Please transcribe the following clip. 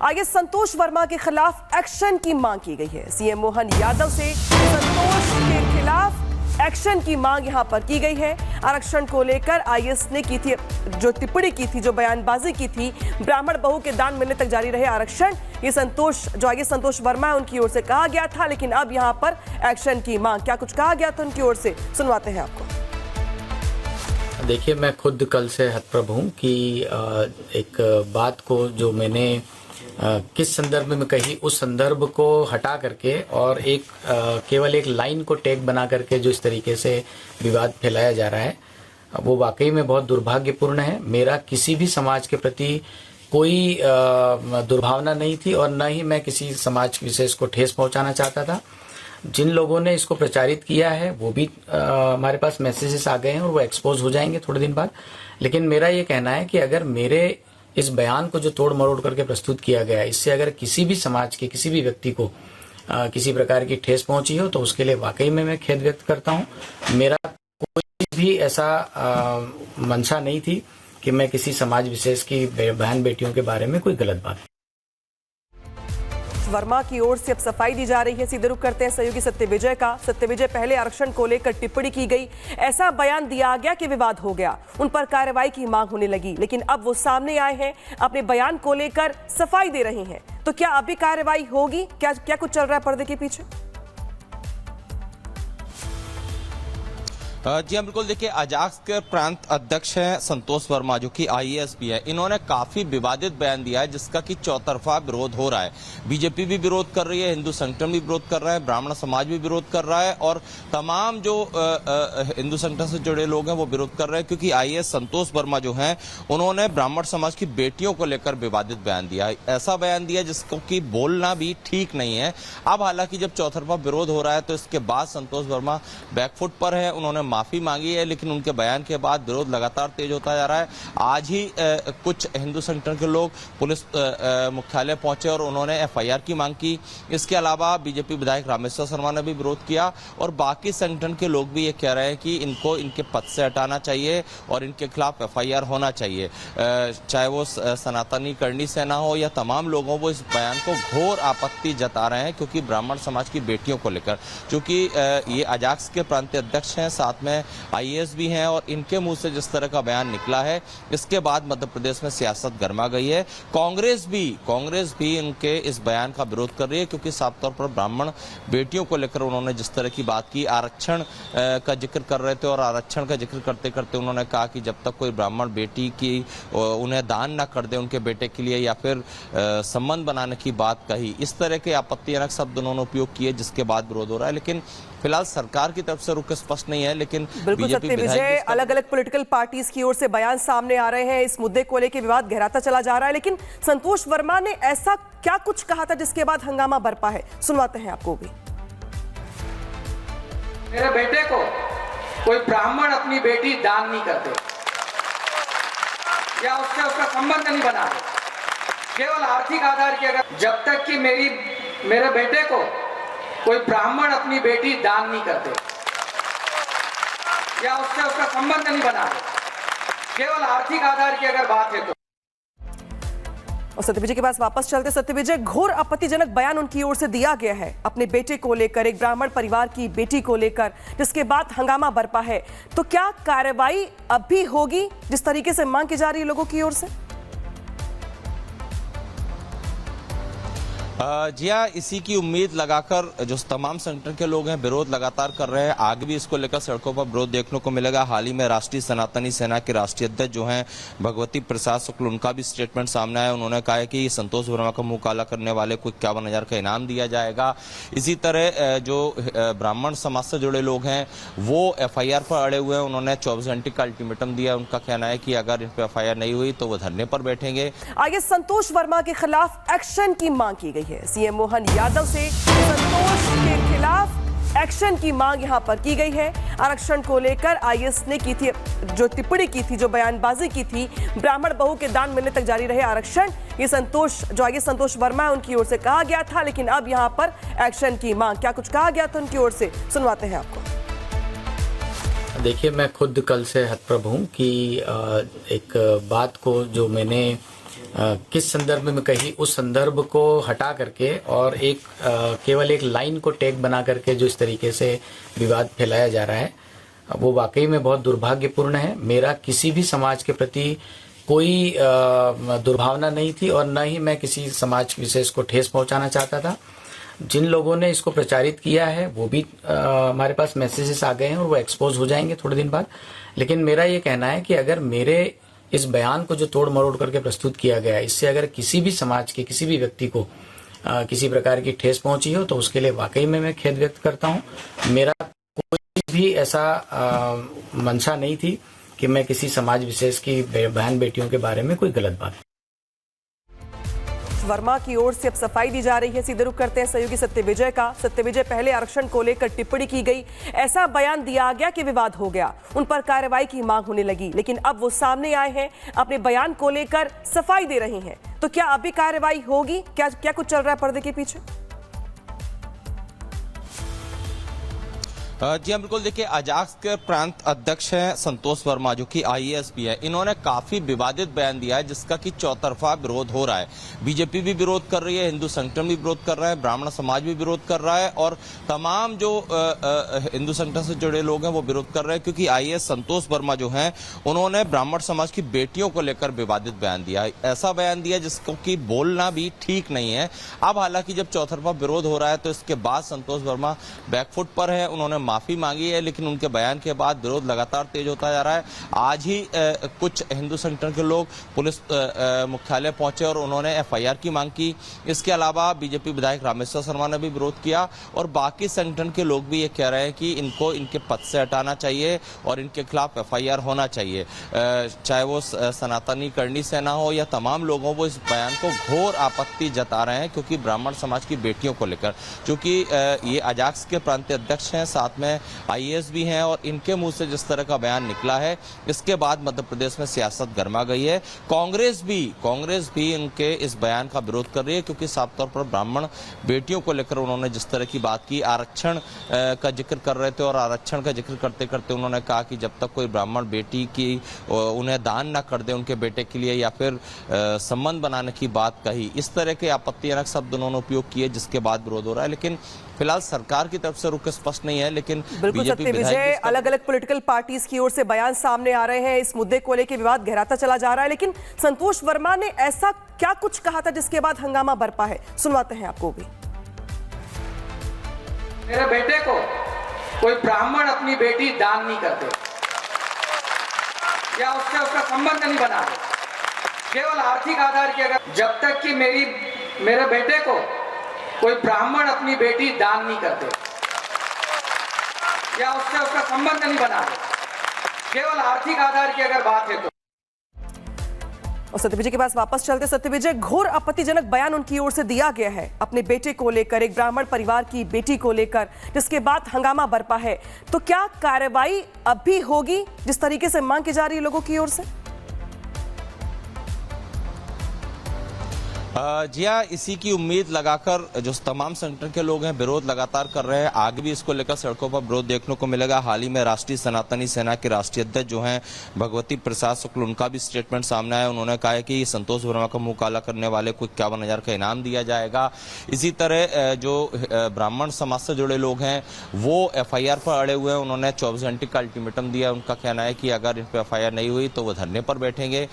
आगे संतोष वर्मा के खिलाफ एक्शन की मांग की गई है। सीएम मोहन यादव से संतोष के खिलाफ एक्शन की मांग यहां पर की गई है। आरक्षण को लेकर आईएएस ने की थी जो टिप्पणी की थी, जो बयानबाजी की थी, ब्राह्मण बहू के दान मिलने तक जारी रहे आरक्षण, ये संतोष वर्मा है उनकी ओर से कहा गया था, लेकिन अब यहां पर एक्शन की मांग, क्या कुछ कहा गया था उनकी ओर से, सुनवाते हैं आपको। देखिए, मैं खुद कल से हतप्रभ हूँ कि एक बात को जो मैंने किस संदर्भ में कही, उस संदर्भ को हटा करके और एक केवल एक लाइन को टैग बना करके जो इस तरीके से विवाद फैलाया जा रहा है, वो वाकई में बहुत दुर्भाग्यपूर्ण है। मेरा किसी भी समाज के प्रति कोई दुर्भावना नहीं थी और न ही मैं किसी समाज विशेष को ठेस पहुंचाना चाहता था। जिन लोगों ने इसको प्रचारित किया है वो भी हमारे पास मैसेजेस आ गए हैं और वो एक्सपोज हो जाएंगे थोड़े दिन बाद। लेकिन मेरा ये कहना है कि अगर मेरे इस बयान को जो तोड़ मरोड़ करके प्रस्तुत किया गया है, इससे अगर किसी भी समाज के किसी भी व्यक्ति को किसी प्रकार की ठेस पहुंची हो तो उसके लिए वाकई में मैं खेद व्यक्त करता हूं। मेरा कोई भी ऐसा मंशा नहीं थी कि मैं किसी समाज विशेष की बहन बेटियों के बारे में कोई गलत बात। वर्मा की ओर से अब सफाई दी जा रही है। सीधे रुख करते हैं सहयोगी सत्यविजय का। सत्यविजय, पहले आरक्षण को लेकर टिप्पणी की गई, ऐसा बयान दिया गया कि विवाद हो गया, उन पर कार्रवाई की मांग होने लगी, लेकिन अब वो सामने आए हैं, अपने बयान को लेकर सफाई दे रहे हैं, तो क्या अभी कार्रवाई होगी? क्या कुछ चल रहा है पर्दे के पीछे? जी हाँ, बिल्कुल। देखिए, अजाक्स के प्रांत अध्यक्ष हैं संतोष वर्मा, जो कि आईएएस भी है। इन्होंने काफी विवादित बयान दिया है जिसका कि चौतरफा विरोध हो रहा है। बीजेपी भी विरोध कर रही है, हिंदू संगठन भी विरोध कर रहा है, ब्राह्मण समाज भी विरोध कर रहा है और तमाम जो हिंदू संगठन से जुड़े लोग हैं वो विरोध कर रहे हैं, क्योंकि आईएएस संतोष वर्मा जो हैं उन्होंने ब्राह्मण समाज की बेटियों को लेकर विवादित बयान दिया है। ऐसा बयान दिया जिसको कि बोलना भी ठीक नहीं है। अब हालांकि जब चौतरफा विरोध हो रहा है तो इसके बाद संतोष वर्मा बैकफुट पर है। उन्होंने माफी मांगी है, लेकिन उनके बयान के बाद विरोध लगातार तेज होता जा रहा है। आज ही कुछ हिंदू संगठन के लोग पुलिस मुख्यालय पहुंचे और उन्होंने एफआईआर की मांग की। इसके अलावा बीजेपी विधायक रामेश्वर शर्मा ने भी विरोध किया और बाकी संगठन के लोग भी ये कह रहे हैं कि इनको इनके पद से हटाना चाहिए और इनके खिलाफ एफआईआर होना चाहिए। चाहे वो सनातनी करणी सेना हो या तमाम लोगों, वो इस बयान को घोर आपत्ति जता रहे हैं, क्योंकि ब्राह्मण समाज की बेटियों को लेकर, क्योंकि ये अजाक्स के प्रांतीय अध्यक्ष हैं, साथ में आईएएस भी हैं और इनके मुंह से जिस तरह का बयान निकला है, इसके बाद मध्य प्रदेश में सियासत गर्मा गई है। कांग्रेस भी इनके इस बयान का विरोध कर रही है, क्योंकि साफ तौर पर ब्राह्मण बेटियों को लेकर उन्होंने जिस तरह की बात की, आरक्षण का जिक्र कर रहे थे और आरक्षण का जिक्र करते करते उन्होंने कहा कि जब तक कोई ब्राह्मण बेटी की उन्हें दान न कर दे उनके बेटे के लिए, या फिर संबंध बनाने की बात कही। इस तरह के आपत्तिजनक शब्द उन्होंने उपयोग किए, जिसके बाद विरोध हो रहा है। लेकिन फिलहाल सरकार की तरफ से रुख स्पष्ट नहीं है। लेकिन बिल्कुल सत्यविजय, अलग अलग पॉलिटिकल पार्टीज की ओर से बयान सामने आ रहे हैं, इस मुद्दे को लेकर विवाद गहराता चला जा रहा है, लेकिन संतोष वर्मा ने ऐसा क्या कुछ कहा था जिसके बाद हंगामा बरपा है, सुनवाते हैं आपको भी। मेरे बेटे को कोई ब्राह्मण अपनी बेटी दान नहीं करते या उससे उसका संबंध नहीं बना, केवल आर्थिक आधार की। अगर जब तक कि मेरे बेटे को कोई ब्राह्मण अपनी बेटी दान नहीं करते या उससे उसका संबंध नहीं बना, केवल आर्थिक आधार की अगर बात है तो। और सत्यविजय के पास वापस चलते। सत्यविजय, घोर आपत्तिजनक बयान उनकी ओर से दिया गया है अपने बेटे को लेकर, एक ब्राह्मण परिवार की बेटी को लेकर, जिसके बाद हंगामा बरपा है, तो क्या कार्रवाई अब भी होगी जिस तरीके से मांग की जा रही है लोगों की ओर से? जी हाँ, इसी की उम्मीद लगाकर जो तमाम संगठन के लोग हैं विरोध लगातार कर रहे हैं। आगे भी इसको लेकर सड़कों पर विरोध देखने को मिलेगा। हाल ही में राष्ट्रीय सनातनी सेना के राष्ट्रीय अध्यक्ष जो हैं भगवती प्रसाद शुक्ल, उनका भी स्टेटमेंट सामने आया। उन्होंने कहा है कि संतोष वर्मा का मुंह काला करने वाले को 51,000 का इनाम दिया जाएगा। इसी तरह जो ब्राह्मण समाज से जुड़े लोग हैं वो एफआईआर पर अड़े हुए हैं। उन्होंने 24 घंटे का अल्टीमेटम दिया। उनका कहना है कि अगर इन पर एफआईआर नहीं हुई तो वो धरने पर बैठेंगे। आगे संतोष वर्मा के खिलाफ एक्शन की मांग की गई है। सीएम मोहन यादव से संतोष के खिलाफ एक्शन की मांग यहां पर की गई है। आरक्षण को लेकर आईएएस ने की थी जो टिप्पणी की थी, जो बयानबाजी की थी, ब्राह्मण बहू के दान मिलने तक जारी रहे आरक्षण, ये संतोष वर्मा है उनकी ओर से कहा गया था, लेकिन अब यहां पर एक्शन की मांग, क्या कुछ कहा गया था उनकी ओर से, सुनवाते हैं आपको। देखिए, मैं खुद कल से हतप्रभ हूँ कि एक बात को जो मैंने किस संदर्भ में कही उस संदर्भ को हटा करके और एक केवल एक लाइन को टैग बना करके जो इस तरीके से विवाद फैलाया जा रहा है वो वाकई में बहुत दुर्भाग्यपूर्ण है। मेरा किसी भी समाज के प्रति कोई दुर्भावना नहीं थी और न ही मैं किसी समाज विशेष को ठेस पहुंचाना चाहता था। जिन लोगों ने इसको प्रचारित किया है वो भी हमारे पास मैसेजेस आ गए हैं और वो एक्सपोज हो जाएंगे थोड़े दिन बाद। लेकिन मेरा ये कहना है कि अगर मेरे इस बयान को जो तोड़ मरोड़ करके प्रस्तुत किया गया है इससे अगर किसी भी समाज के किसी भी व्यक्ति को किसी प्रकार की ठेस पहुंची हो तो उसके लिए वाकई में मैं खेद व्यक्त करता हूं। मेरा कोई भी ऐसा मंशा नहीं थी कि मैं किसी समाज विशेष की बहन बेटियों के बारे में कोई गलत बात। वर्मा की ओर से अब सफाई दी जा रही है। सीधे रुख करते हैं सहयोगी सत्यविजय का। सत्यविजय, पहले आरक्षण को लेकर टिप्पणी की गई, ऐसा बयान दिया गया कि विवाद हो गया, उन पर कार्रवाई की मांग होने लगी, लेकिन अब वो सामने आए हैं, अपने बयान को लेकर सफाई दे रहे हैं। तो क्या अभी कार्रवाई होगी? क्या कुछ चल रहा है पर्दे के पीछे? जी हाँ, बिल्कुल। देखिए, अजाक्स के प्रांत अध्यक्ष हैं संतोष वर्मा, जो कि आईएएस भी है। इन्होंने काफी विवादित बयान दिया है जिसका कि चौतरफा विरोध हो रहा है। बीजेपी भी विरोध कर रही है, हिंदू संगठन भी विरोध कर रहा है, ब्राह्मण समाज भी विरोध कर रहा है और तमाम जो हिंदू संगठन से जुड़े लोग हैं वो विरोध कर रहे हैं, क्योंकि आईएएस संतोष वर्मा जो हैं उन्होंने ब्राह्मण समाज की बेटियों को लेकर विवादित बयान दिया है। ऐसा बयान दिया जिसको कि बोलना भी ठीक नहीं है। अब हालांकि जब चौतरफा विरोध हो रहा है तो इसके बाद संतोष वर्मा बैकफुट पर है। उन्होंने माफी मांगी है, लेकिन उनके बयान के बाद विरोध लगातार तेज होता जा रहा है। आज ही कुछ हिंदू संगठन के लोग पुलिस मुख्यालय पहुंचे और उन्होंने एफआईआर की मांग की। इसके अलावा बीजेपी विधायक रामेश्वर शर्मा ने भी विरोध किया और बाकी संगठन के लोग भी ये कह रहे हैं कि इनको इनके पद से हटाना चाहिए और इनके खिलाफ एफआईआर होना चाहिए। चाहे वो सनातनी करणी सेना हो या तमाम लोगों, वो इस बयान को घोर आपत्ति जता रहे हैं, क्योंकि ब्राह्मण समाज की बेटियों को लेकर, क्योंकि ये अजाक्स के प्रांतीय अध्यक्ष हैं, साथ में आईएएस भी हैं और इनके मुंह से जिस तरह का बयान निकला है इसके बाद मध्य प्रदेश में सियासत गर्मा गई है। कांग्रेस भी इनके इस बयान का विरोध कर रही है, क्योंकि साफ तौर पर ब्राह्मण बेटियों को लेकर उन्होंने जिस तरह की बात की, आरक्षण का जिक्र कर रहे थे और आरक्षण का जिक्र करते करते उन्होंने कहा कि जब तक कोई ब्राह्मण बेटी की उन्हें दान न कर दे उनके बेटे के लिए, या फिर संबंध बनाने की बात कही। इस तरह के आपत्तिजनक शब्द उन्होंने उपयोग किए जिसके बाद विरोध हो रहा है। लेकिन फिलहाल सरकार की तरफ से रुख स्पष्ट नहीं है। लेकिन बिल्कुल सत्यविजय, अलग अलग पॉलिटिकल पार्टीज की ओर से बयान सामने आ रहे हैं, इस मुद्दे को लेकर विवाद गहराता चला जा रहा है। लेकिन संतोष वर्मा ने ऐसा क्या कुछ कहा था जिसके बाद हंगामा बरपा है? सुनवाते हैं आपको भी। मेरे बेटे को कोई ब्राह्मण अपनी बेटी दान नहीं करते या उससे उसका संबंध नहीं बनाते, केवल आर्थिक आधार की। अगर जब तक कि मेरे बेटे को कोई ब्राह्मण अपनी बेटी दान नहीं करते या उससे उसका संबंध नहीं बनाते, केवल आर्थिक आधार की अगर बात है तो। और सत्यविजय के पास वापस चलते। सत्यविजय, घोर आपत्तिजनक बयान उनकी ओर से दिया गया है अपने बेटे को लेकर, एक ब्राह्मण परिवार की बेटी को लेकर, जिसके बाद हंगामा बरपा है। तो क्या कार्रवाई अब भी होगी जिस तरीके से मांग की जा रही है लोगों की ओर से? जी हाँ, इसी की उम्मीद लगाकर जो तमाम संगठन के लोग हैं विरोध लगातार कर रहे हैं। आगे भी इसको लेकर सड़कों पर विरोध देखने को मिलेगा। हाल ही में राष्ट्रीय सनातनी सेना के राष्ट्रीय अध्यक्ष जो हैं भगवती प्रसाद शुक्ल, उनका भी स्टेटमेंट सामने आया। उन्होंने कहा है कि संतोष वर्मा का मुंह काला करने वाले को 51,000 का इनाम दिया जाएगा। इसी तरह जो ब्राह्मण समाज से जुड़े लोग हैं वो एफआईआर पर अड़े हुए हैं। उन्होंने 24 घंटे का अल्टीमेटम दिया। उनका कहना है कि अगर इन पर एफआईआर नहीं हुई तो वो धरने पर बैठेंगे।